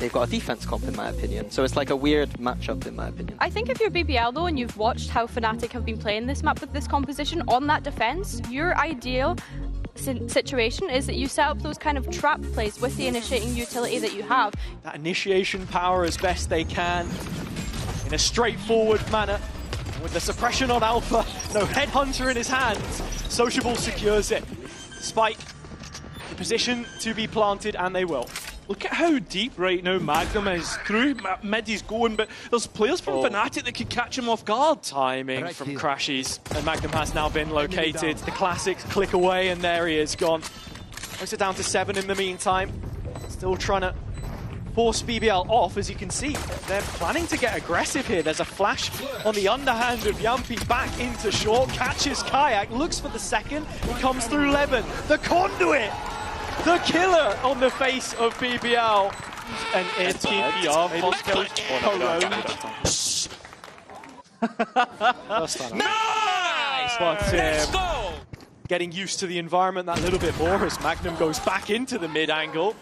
they've got a defense comp in my opinion. So it's like a weird matchup in my opinion. I think if you're BBL though and you've watched how Fnatic have been playing this map with this composition on that defense, your ideal situation is that you set up those kind of trap plays with the initiating utility that you have. That initiation power as best they can in a straightforward manner. With the suppression on Alpha, no headhunter in his hands, Sociable secures it. Spike, the position to be planted, and they will. Look at how deep right now Magnum is. Through mid he's going, but there's players from Fnatic that could catch him off guard. Timing from Crashies, and Magnum has now been located. The classics click away, and there he is, gone. Puts it down to 7 in the meantime. Still trying to force BBL off, as you can see. They're planning to get aggressive here. There's a flash on the underhand of Yampi back into short, catches Kayak, looks for the second, he comes through Levin. The conduit! The killer on the face of BBL. And it's TPR, Nice! But getting used to the environment that little bit more as Magnum goes back into the mid angle.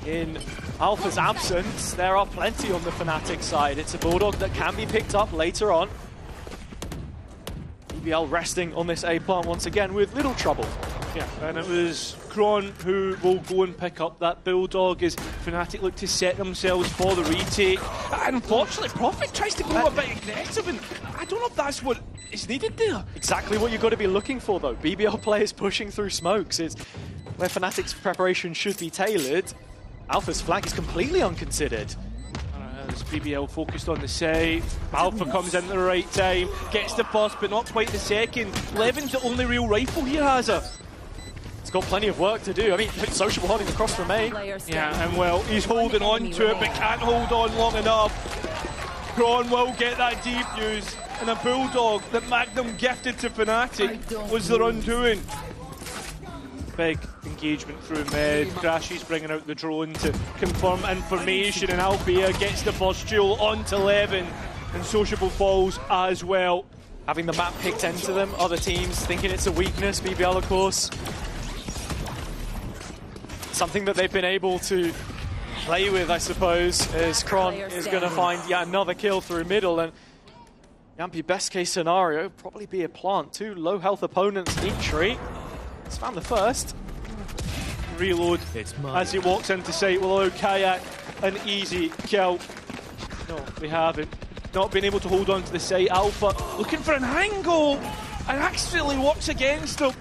In Alpha's absence, there are plenty on the Fnatic side. It's a Bulldog that can be picked up later on. BBL resting on this A plant once again with little trouble. Yeah, and it was Kron who will go and pick up that Bulldog as Fnatic look to set themselves for the retake. And unfortunately, Prophet tries to go a bit aggressive, and I don't know if that's what is needed there. Exactly what you've got to be looking for, though. BBL players pushing through smokes is where Fnatic's preparation should be tailored. Alpha's flag is completely unconsidered. There's BBL focused on the side. Alpha comes in at the right time, gets the first, but not quite the second. Levin's the only real rifle here, has her. It's got plenty of work to do. I mean, Sociable holding across from A. Yeah, and well, he's holding on to it, but can't hold on long enough. Kron will get that defuse, and a Bulldog that Magnum gifted to Fnatic was their undoing. Big engagement through mid. Crashy's bringing out the drone to confirm information, and Albia gets the first duel onto Levin, and Sociable falls as well. Having the map picked into them, other teams thinking it's a weakness. BBL, of course, something that they've been able to play with, I suppose, as Kron is going to find yet another kill through middle. And Yampi, best case scenario, probably be a plant. 2 low health opponents in tree. He's found the first. Reload as he walks into sight will allow Kayak an easy kill. No, we haven't. Not been able to hold on to the site. Alpha looking for an angle and accidentally walks against him.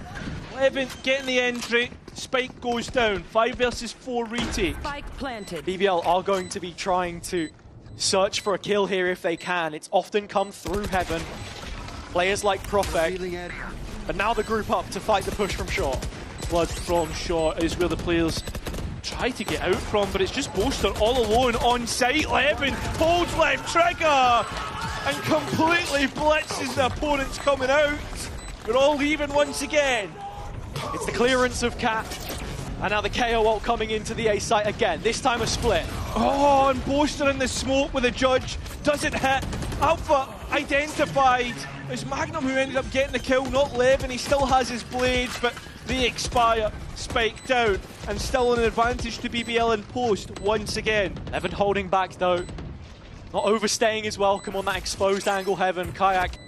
Levin getting the entry. Spike goes down. 5 versus 4 retake. Spike planted. BBL are going to be trying to search for a kill here if they can. It's often come through heaven. Players like Prophet. But now the group up to fight the push from short. Blood from short is where the players try to get out from, but it's just Boaster all alone on site. Levin holds left trigger and completely blitzes the opponents coming out. They're all leaving once again. It's the clearance of Cat. And now the KO ult coming into the A site again. This time a split. Oh, and Boaster in the smoke with a judge. Doesn't hit. Alpha identified. It's Magnum who ended up getting the kill, not Levin. He still has his blades, but they expire. Spike down, and still an advantage to BBL in post once again. Levin holding back though. Not overstaying his welcome on that exposed angle heaven. Kayak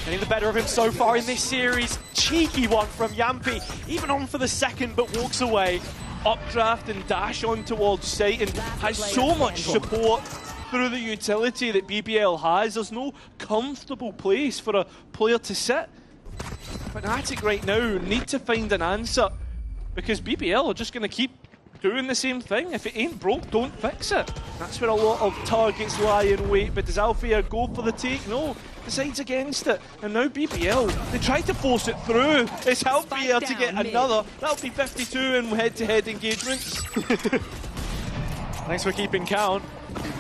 getting the better of him so far in this series. Cheeky one from Yampi. Even on for the second, but walks away. Updraft and dash on towards site, and has so much support through the utility that BBL has. There's no comfortable place for a player to sit. Fnatic right now need to find an answer, because BBL are just going to keep doing the same thing. If it ain't broke, don't fix it. That's where a lot of targets lie in wait. But does Alfia go for the take? No, decides against it. And now BBL, they try to force it through. It's Alfia to get another. That'll be 52 in head-to-head engagements. Thanks for keeping count.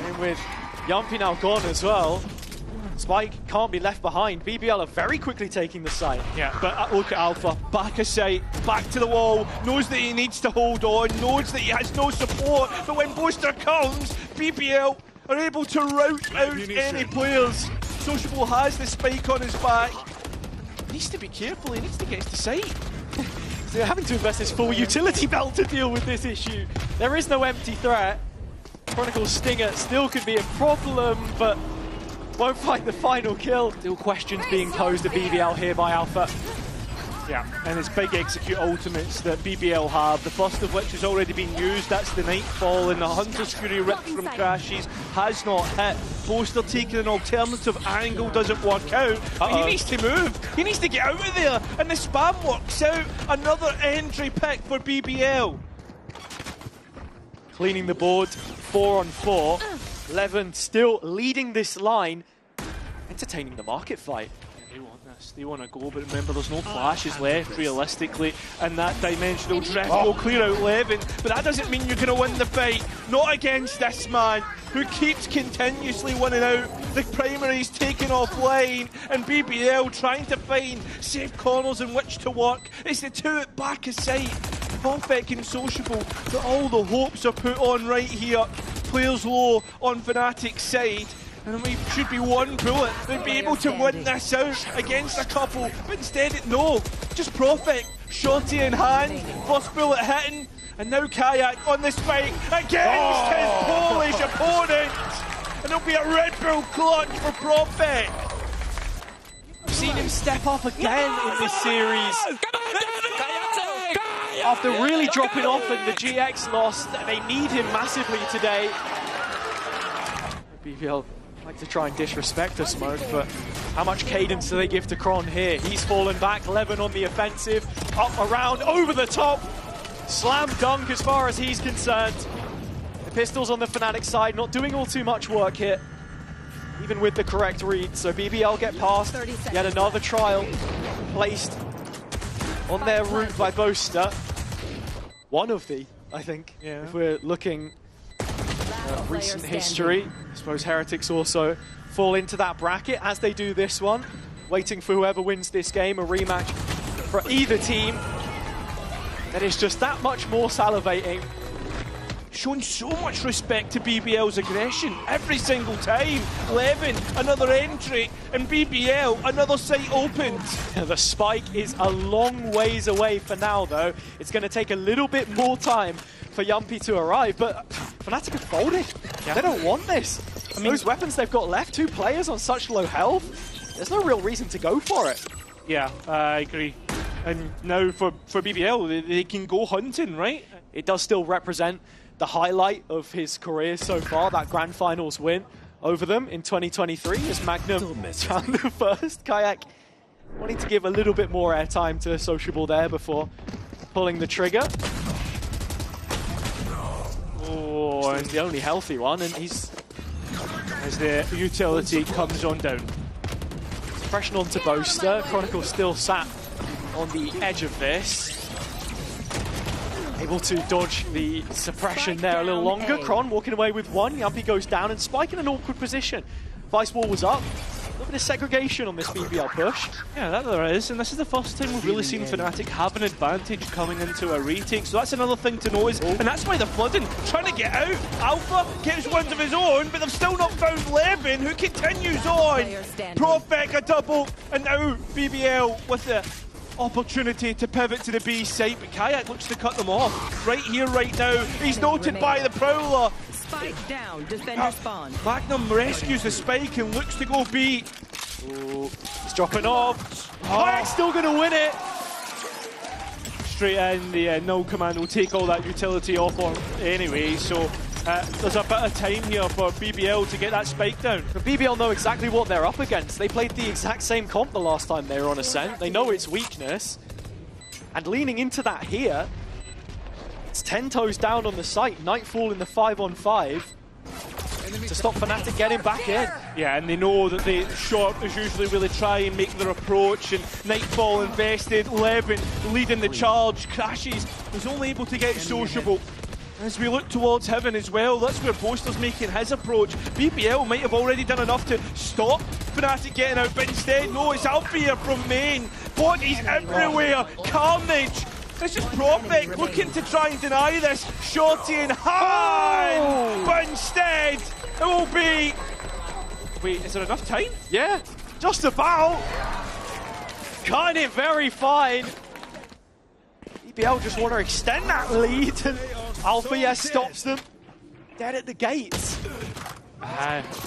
And with Yampi now gone as well, Spike can't be left behind. BBL are very quickly taking the site. Yeah, but look at Alpha. Back a sight, back to the wall. Knows that he needs to hold on. Knows that he has no support. But when Boaster comes, BBL are able to rout out any players. Sociable has the Spike on his back. He needs to be careful. He needs to get to site. So they're having to invest his full utility belt to deal with this issue. There is no empty threat. Chronicle's Stinger still could be a problem, but won't find the final kill. Still questions being posed to BBL here by Alpha. Yeah, and it's big execute ultimates that BBL have, the first of which has already been used. That's the Nightfall, and the Hunter's Fury ripped from Crashes has not hit. Poster taking an alternative angle doesn't work out, but he needs to move. He needs to get out of there, and the spam works out. Another entry pick for BBL. Cleaning the board, 4 on 4. Levin still leading this line, entertaining the market fight. They want this, they want to go, but remember there's no flashes left realistically, and that dimensional drift will clear out Levin, but that doesn't mean you're going to win the fight. Not against this man, who keeps continuously winning out. The primary's taken offline, and BBL trying to find safe corners in which to work. It's the two at back of sight, perfect and sociable, but all the hopes are put on right here. Players low on Fnatic's side. And we should be one bullet. They'd be able to win this out against a couple, but instead, no. Just Prophet, shorty in hand, first bullet hitting, and now Kayak on the spike against his Polish opponent. And it'll be a Red Bull clutch for Prophet. I've seen him step up again in this series. After really dropping off in the GX loss, they need him massively today. BBL like to try and disrespect the smoke, but how much cadence do they give to Kron here? He's fallen back, Levin on the offensive, up, around, over the top. Slam dunk as far as he's concerned. The pistols on the Fnatic side not doing all too much work here, even with the correct read. So BBL get past, yet another trial placed on their route by Boaster. One of the, I think, if we're looking at recent history. I suppose Heretics also fall into that bracket, as they do this one. Waiting for whoever wins this game, a rematch for either team. That is just that much more salivating. Shown so much respect to BBL's aggression every single time. Levin, another entry, and BBL, another site opened. The spike is a long ways away for now, though. It's going to take a little bit more time for Yumpy to arrive, but Fnatic have folded. Yeah. They don't want this. I mean, those weapons they've got left, 2 players on such low health, there's no real reason to go for it. Yeah, I agree. And now for BBL, they can go hunting, right? It does still represent the highlight of his career so far, that Grand Finals win over them in 2023 as Magnum found the first. Kayak wanting to give a little bit more airtime to Sociable there before pulling the trigger. Oh, and the only healthy one, and he's... As the utility comes on down. Suppression onto Boaster. Chronicle still sat on the edge of this. Able to dodge the suppression there a little longer. Kron walking away with 1. Yumpy goes down, and Spike in an awkward position. Vice Wall was up. A little bit of segregation on this BBL push. Yeah, that there is, and this is the first time we've really seen Fnatic have an advantage coming into a retake, so that's another thing to notice, and that's why they're flooding, trying to get out. Alpha gets ones of his own, but they've still not found Levin, who continues on. Prophet a double, and now BBL with the opportunity to pivot to the B site, but Kayak looks to cut them off. Right here, right now, he's noted by the Prowler. Spike down, defender spawn. Magnum rescues the spike and looks to go B. Ooh, he's dropping off. Kayak's still going to win it. Straight in, the null command will take all that utility off on anyway, so there's a bit of time here for BBL to get that spike down. But BBL know exactly what they're up against. They played the exact same comp the last time they were on Ascent. They know its weakness. And leaning into that here, it's 10 toes down on the site. Nightfall in the 5-on-5 to stop Fnatic getting back in. Yeah, and they know that the short is usually where they try and make their approach, and Nightfall invested, Levin leading the charge, Crashes was only able to get Sociable. As we look towards Heaven as well, that's where Boaster's making his approach. BBL might have already done enough to stop Fnatic getting out, but instead, no, it's Alfia from main. Bodies everywhere, carnage. This is Prophet looking to try and deny this. Shorty in hand, but instead, it will be... Wait, is there enough time? Yeah, just about. Cutting it very fine. BBL just want to extend that lead, and Alpha, yes, stops them. dead at the gates.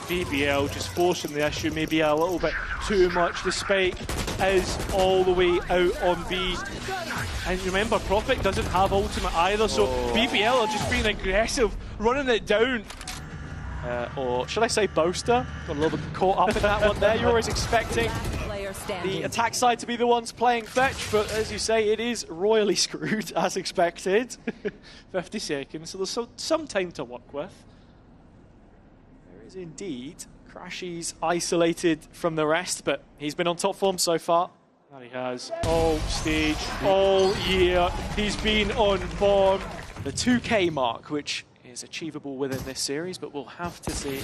BBL just forcing the issue maybe a little bit too much. The spike is all the way out on B. And remember, Prophet doesn't have ultimate either, so BBL are just being aggressive, running it down. Or should I say Boaster? Got a little bit caught up in that one there. You're always expecting the attack side to be the ones playing fetch, but as you say, it is royally screwed, as expected. 50 seconds, so there's some time to work with. There is indeed. Crashy's isolated from the rest, but he's been on top form so far. There he has, all stage, all year, he's been on form. The 2K mark, which is achievable within this series, but we'll have to see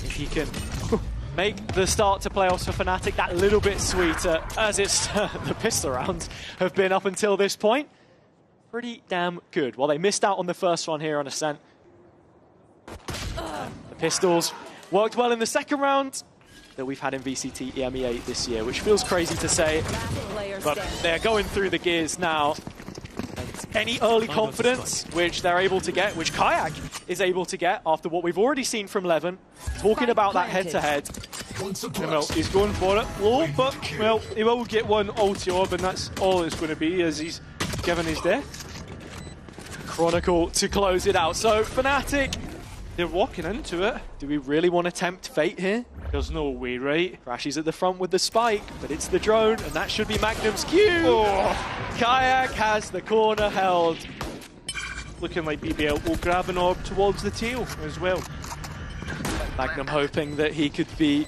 if he can make the start to playoffs for Fnatic that little bit sweeter, as it's the pistol rounds have been up until this point. Pretty damn good. Well, they missed out on the first one here on Ascent. The pistols worked well in the second round that we've had in VCTEMEA this year, which feels crazy to say, but they're going through the gears now. Any early confidence which they're able to get, which Kayak is able to get after what we've already seen from Levin, talking about that head-to-head. Well, he's going for it low, but well, he will get one ulti orb, and that's all it's going to be as he's given his death. Chronicle to close it out. So Fnatic, they're walking into it. Do we really want to tempt fate here? There's no way, right? Crashy's at the front with the spike, but it's the drone, and that should be Magnum's Q. Kayak has the corner held. Looking like BBL will grab an orb towards the tail as well. Magnum hoping that he could be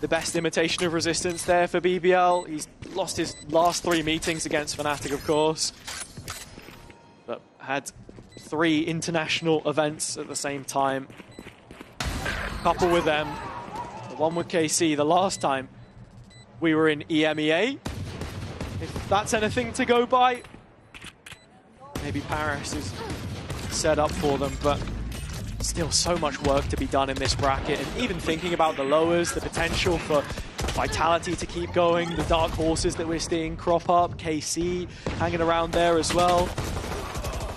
the best imitation of resistance there for BBL. He's lost his last 3 meetings against Fnatic, of course, but had 3 international events at the same time. Couple with them. The one with KC the last time we were in EMEA. If that's anything to go by, maybe Paris is set up for them, but still so much work to be done in this bracket. And even thinking about the lowers, the potential for Vitality to keep going, the dark horses that we're seeing crop up, KC hanging around there as well.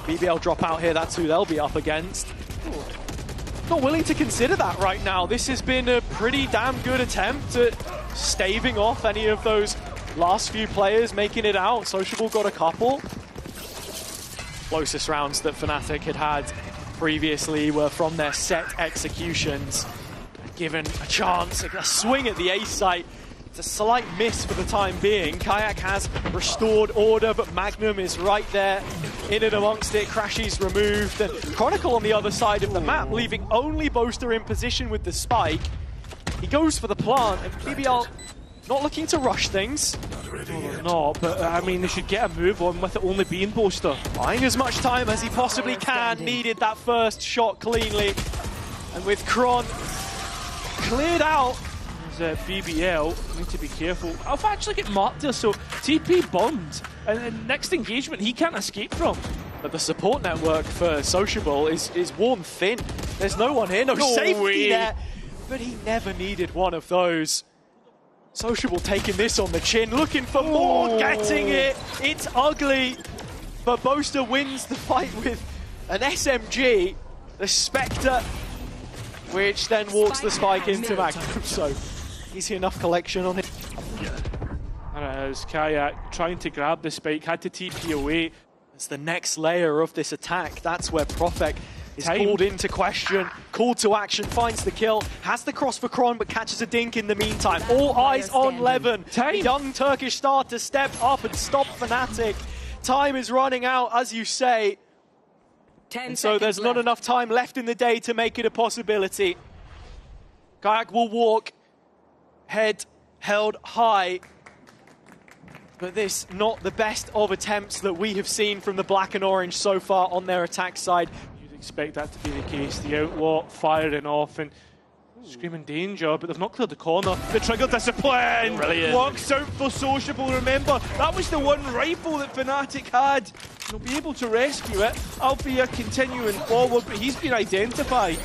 BBL drop out here, that's who they'll be up against. Not willing to consider that right now. This has been a pretty damn good attempt at staving off any of those last few players making it out. Sociable got a couple. Closest rounds that Fnatic had previously were from their set executions. Given a chance, a swing at the ace site. It's a slight miss for the time being. Kayak has restored order, but Magnum is right there in and amongst it. Crashy's removed, and Chronicle on the other side of the map, leaving only Boaster in position with the spike. He goes for the plant, and BBL not looking to rush things. No, but I mean, they should get a move on with it only being Boaster. Buying as much time as he possibly can. Needed that first shot cleanly. And with Kron cleared out, BBL need to be careful. I've actually get marked here, so TP bombed, and next engagement he can't escape from. But the support network for Sociable is worn thin. There's no one here, no safety there. But he never needed one of those. Sociable taking this on the chin, looking for more, getting it. It's ugly, but Boaster wins the fight with an SMG, the Spectre, which then walks the spike into Magnum. So easy enough collection on him. There it is, Kayak trying to grab the spike, had to TP away. It's the next layer of this attack. That's where Profek is called into question, called to action, finds the kill, has the cross for Kron, but catches a dink in the meantime. All eyes on Levin. Young Turkish star to step up and stop Fnatic. Time is running out, as you say. And so there's not enough time left in the day to make it a possibility. Kayak will walk, head held high. But this, not the best of attempts that we have seen from the black and orange so far on their attack side. You'd expect that to be the case. The Outlaw firing off and screaming danger, but they've not cleared the corner. The trigger discipline! Brilliant. Works out for Sociable, remember. That was the one rifle that Fnatic had. They'll be able to rescue it. Alfia continuing forward, but he's been identified.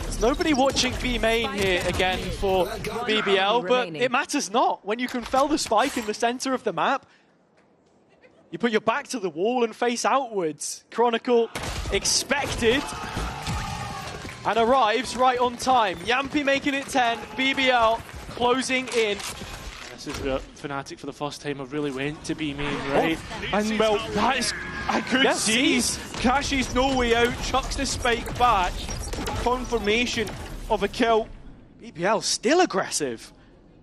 There's nobody watching B main here again for BBL, but it matters not when you can fell the spike in the center of the map. You put your back to the wall and face outwards. Chronicle expected and arrives right on time. Yampi making it 10, BBL closing in. This is where Fnatic for the first time have really went to B main, right? And well, that is a good seize. Crashes no way out, chucks the spike back. Confirmation of a kill. BBL still aggressive.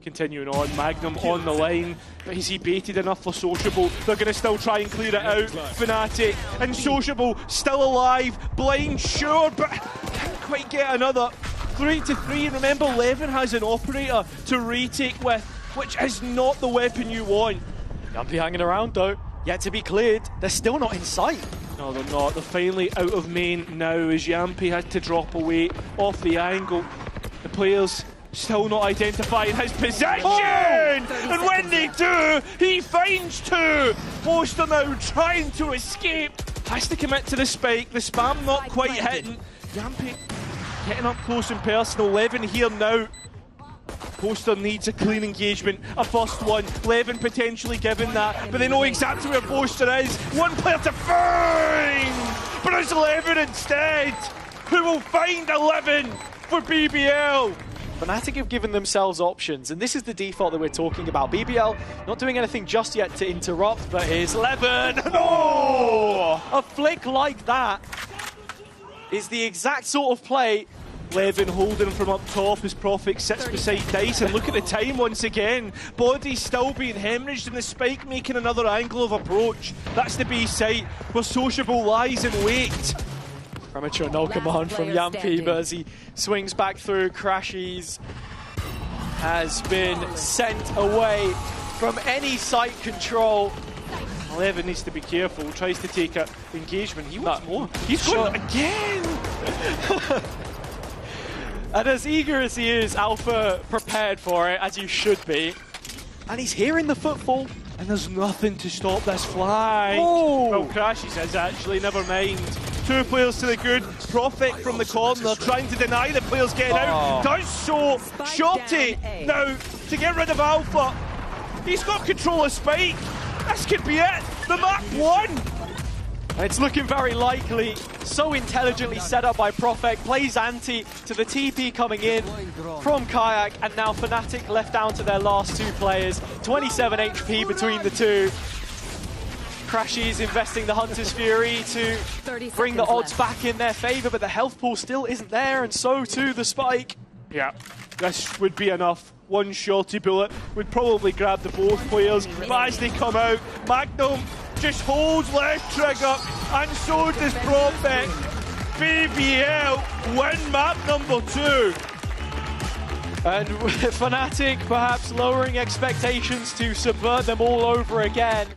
Continuing on, Magnum on the line, but is he baited enough for Sociable? They're going to still try and clear it out. Fnatic and Sociable still alive, blind sure, but can't quite get another 3-3. And remember, Levin has an operator to retake with, which is not the weapon you want. Yampi hanging around though, yet to be cleared. They're still not in sight. No, they're not. They're finally out of main now as Yampi had to drop away off the angle. The players still not identifying his position! Oh! And when they do, he finds two! Foster now trying to escape. Has to commit to the spike. The spam not quite hitting. Yampi getting up close and personal. Levin here now. Poster needs a clean engagement, a first one. Levin potentially given that, but they know exactly where Poster is. One player to find! But it's Levin instead, who will find 11 for BBL. Fnatic have given themselves options, and this is the default that we're talking about. BBL not doing anything just yet to interrupt, but here's Levin. No! A flick like that is the exact sort of play. Levin holding from up top as Prophet sits beside Dice, and look at the time once again. Body still being hemorrhaged and the spike making another angle of approach. That's the B site where Sociable lies in wait. Premature null command from Yampi, but as he swings back through, Crashies has been sent away from any site control. Levin needs to be careful, tries to take an engagement. He wants more. He's going again! And as eager as he is, Alpha prepared for it, as you should be. And he's hearing the footfall. And there's nothing to stop this flag. Oh. Well, Crashy says actually, never mind. Two players to the good. Prophet from the corner, trying to deny the players getting out. Does so. Shorty now to get rid of Alpha. He's got control of Spike. This could be it. The map won. It's looking very likely. So intelligently set up by Prophet. Plays anti to the TP coming in from Kayak, and now Fnatic left down to their last two players. 27 HP between the two. Crashies investing the Hunter's Fury to bring the odds back in their favor, but the health pool still isn't there, and so too the spike. Yeah, this would be enough. One shorty bullet would probably grab the both players, but as they come out, Magnum just holds left trigger, and so does Prophet. BBL win map number 2. And Fnatic perhaps lowering expectations to subvert them all over again.